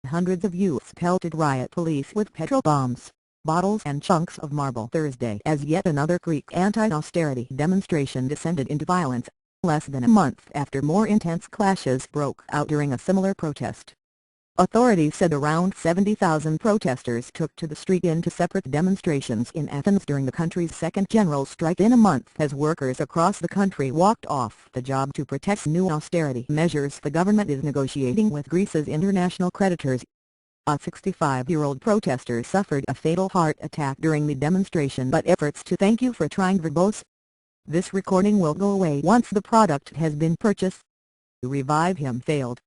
Hundreds of youths pelted riot police with petrol bombs, bottles and chunks of marble Thursday as yet another Greek anti-austerity demonstration descended into violence, less than a month after more intense clashes broke out during a similar protest. Authorities said around 70,000 protesters took to the street in two separate demonstrations in Athens during the country's second general strike in a month as workers across the country walked off the job to protest new austerity measures the government is negotiating with Greece's international creditors. A 65-year-old protester suffered a fatal heart attack during the demonstration, but efforts to "thank you for trying" verbose. This recording will go away once the product has been purchased. To revive him failed.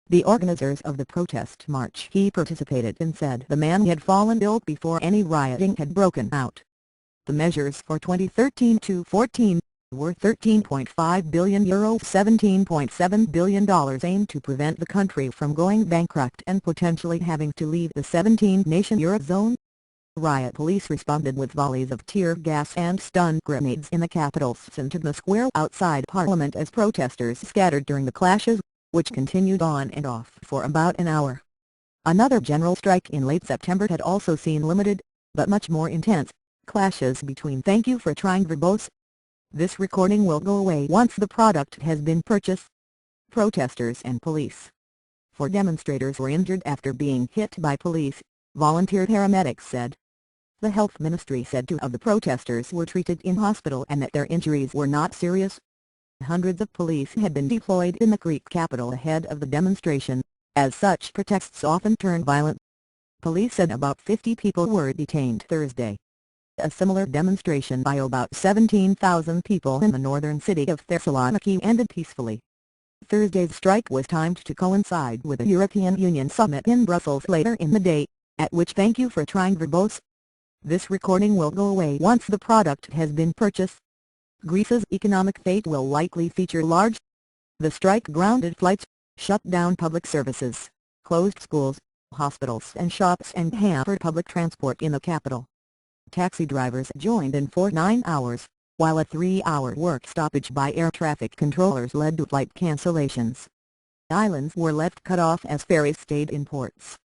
The organizers of the protest march he participated in said the man had fallen ill before any rioting had broken out. The measures for 2013-14 were €13.5 billion, $17.7 billion aimed to prevent the country from going bankrupt and potentially having to leave the 17-nation Eurozone. Riot police responded with volleys of tear gas and stun grenades in the capital's Syntagma Square outside Parliament as protesters scattered during the clashes, which continued on and off for about an hour. Another general strike in late September had also seen limited, but much more intense, clashes between "thank you for trying" verbose. This recording will go away once the product has been purchased. Protesters and police. 4 demonstrators were injured after being hit by police, volunteer paramedics said. The health ministry said 2 of the protesters were treated in hospital and that their injuries were not serious. Hundreds of police had been deployed in the Greek capital ahead of the demonstration, as such protests often turn violent. Police said about 50 people were detained Thursday. A similar demonstration by about 17,000 people in the northern city of Thessaloniki ended peacefully. Thursday's strike was timed to coincide with a European Union summit in Brussels later in the day, at which "thank you for trying" verbose. This recording will go away once the product has been purchased. Greece's economic fate will likely feature large. The strike grounded flights, shut down public services, closed schools, hospitals and shops and hampered public transport in the capital. Taxi drivers joined in for 9 hours, while a 3-hour work stoppage by air traffic controllers led to flight cancellations. Islands were left cut off as ferries stayed in ports.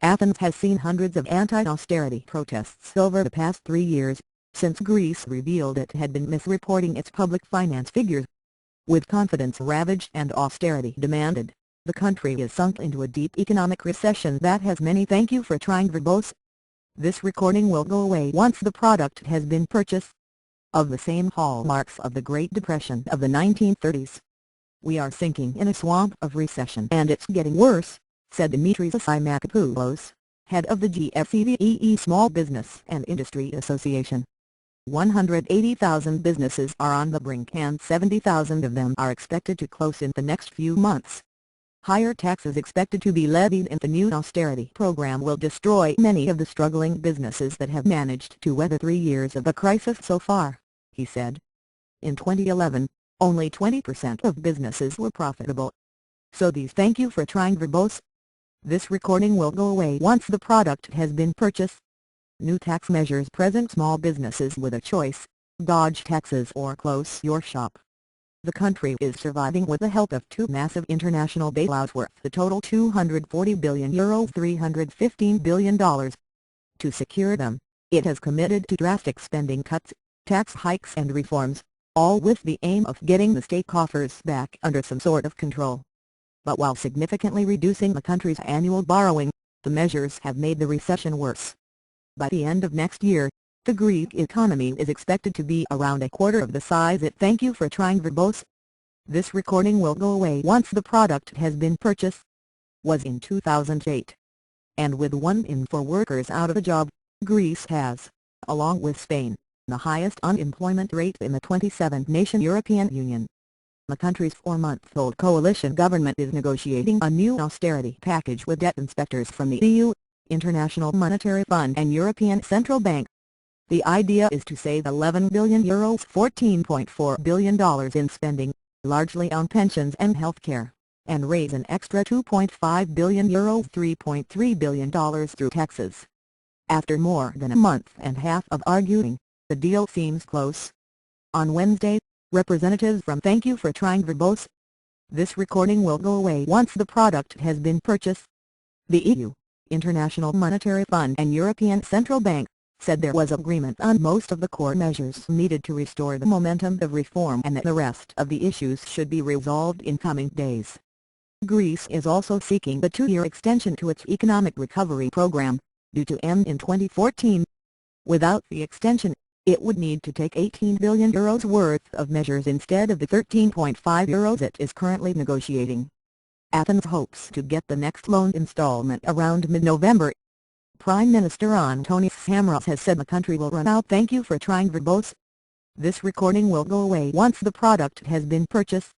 Athens has seen hundreds of anti-austerity protests over the past 3 years, since Greece revealed it had been misreporting its public finance figures. With confidence ravaged and austerity demanded, the country is sunk into a deep economic recession that has many "thank you for trying" verbose. This recording will go away once the product has been purchased. Of the same hallmarks of the Great Depression of the 1930s. "We are sinking in a swamp of recession and it's getting worse," said Dimitris Simakopoulos, head of the GFCVEE Small Business and Industry Association. 180,000 businesses are on the brink and 70,000 of them are expected to close in the next few months. Higher taxes expected to be levied in the new austerity program will destroy many of the struggling businesses that have managed to weather 3 years of a crisis so far, he said. In 2011, only 20% of businesses were profitable. So these "thank you for trying" verbose. This recording will go away once the product has been purchased. New tax measures present small businesses with a choice: dodge taxes or close your shop. The country is surviving with the help of 2 massive international bailouts worth the total €240 billion, $315 billion. To secure them, it has committed to drastic spending cuts, tax hikes and reforms, all with the aim of getting the state coffers back under some sort of control. But while significantly reducing the country's annual borrowing, the measures have made the recession worse. By the end of next year, the Greek economy is expected to be around a quarter of the size it "thank you for trying" verbose. This recording will go away once the product has been purchased. Was in 2008. And with 1 in 4 workers out of a job, Greece has, along with Spain, the highest unemployment rate in the 27-nation European Union. The country's 4-month-old coalition government is negotiating a new austerity package with debt inspectors from the EU, International Monetary Fund and European Central Bank. The idea is to save €11 billion, $14.4 billion in spending, largely on pensions and healthcare, and raise an extra €2.5 billion, $3.3 billion through taxes. After more than a month and a half of arguing, the deal seems close. On Wednesday, representatives from "thank you for trying" verbose. This recording will go away once the product has been purchased. The EU, International Monetary Fund and European Central Bank, said there was agreement on most of the core measures needed to restore the momentum of reform and that the rest of the issues should be resolved in coming days. Greece is also seeking a 2-year extension to its economic recovery program, due to end in 2014. Without the extension, it would need to take €18 billion worth of measures instead of the €13.5 it is currently negotiating. Athens hopes to get the next loan installment around mid-November. Prime Minister Antonis Samaras has said the country will run out "thank you for trying" verbose. This recording will go away once the product has been purchased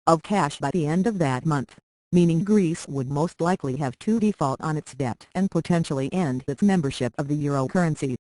of cash by the end of that month, meaning Greece would most likely have to default on its debt and potentially end its membership of the euro currency.